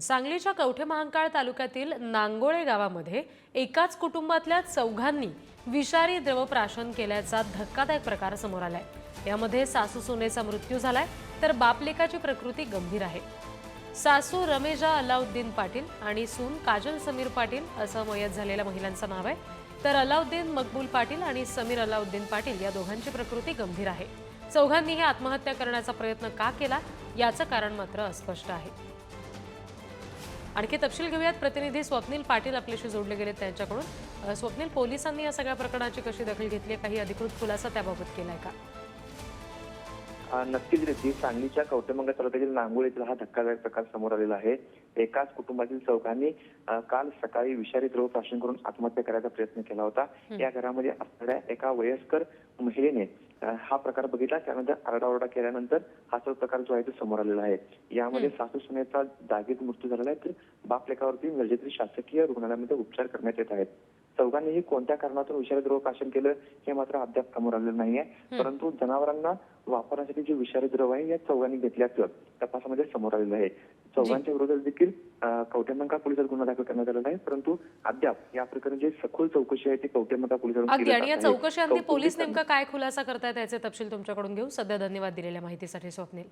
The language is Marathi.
सांगलीच्या कवठे महांकाळ तालुक्यातील नांगोळे गावामध्ये एकाच कुटुंबातल्या चौघांनी विषारी द्रव प्राशन केल्याचा धक्कादायक प्रकार समोर आलाय। यामध्ये सासू सुनेचा मृत्यू झालाय तर बापलेकाची प्रकृती गंभीर आहे। सासू रमेजा अलाउद्दीन पाटील आणि सून काजल समीर पाटील असं मयत झालेल्या महिलांचं नाव आहे, तर अलाउद्दीन मकबूल पाटील आणि समीर अलाउद्दीन पाटील या दोघांची प्रकृती गंभीर आहे। चौघांनीही आत्महत्या करण्याचा प्रयत्न का केला याचं कारण मात्र अस्पष्ट आहे। आणखी तपशील घेऊयात, प्रतिनिधी स्वप्नील पाटील आपल्याशी जोडले गेले त्यांच्याकडून। स्वप्नील, पोलिसांनी या सगळ्या प्रकरणाची कशी दखल घेतली, काही अधिकृत खुलासा त्याबाबत केलाय का? नक्कीच रीती सांगलीच्या कवठे महांकाळ तालुक्यातील नांगोळे येथील हा धक्कादायक प्रकार समोर आलेला आहे। एकाच कुटुंबातील चौघांनी काल सकाळी विषारी द्रव प्राशन करून आत्महत्या करायचा प्रयत्न केला होता। या घरामध्ये असणाऱ्या एका वयस्कर महिलेने हा प्रकार बघितला, त्यानंतर आरडाओरडा केल्यानंतर हा सर्व प्रकार जो आहे तो समोर आलेला आहे। यामध्ये सासू सुनेचा जागीच मृत्यू झालेला आहे, तर बापलेकावरती मिरजेतील शासकीय रुग्णालयामध्ये उपचार करण्यात येत आहेत। चौघांनीही कोणत्या कारणातून विषारी द्रव प्राशन केलं हे मात्र अद्याप समोर आलेलं नाहीये, परंतु जनावरांना वापरण्यासाठी जे विषारी द्रव आहे या चौघांनी घेतल्याचं तपासामध्ये समोर आलेलं आहे। चौघांच्या विरोधात देखील कवठे महांकाळ पोलिसात गुन्हा दाखल करण्यात आलेला आहे, परंतु अद्याप या प्रकरणी जी सखोल चौकशी आहे ती कवठे महांकाळ पोलिसांकडून केली जात आहे। चौकशीअंती पोलीस नेमकं काय खुलासा करतायत याचे तपशील तुमच्याकडून घेऊ। सध्या धन्यवाद दिलेल्या माहितीसाठी स्वप्नील।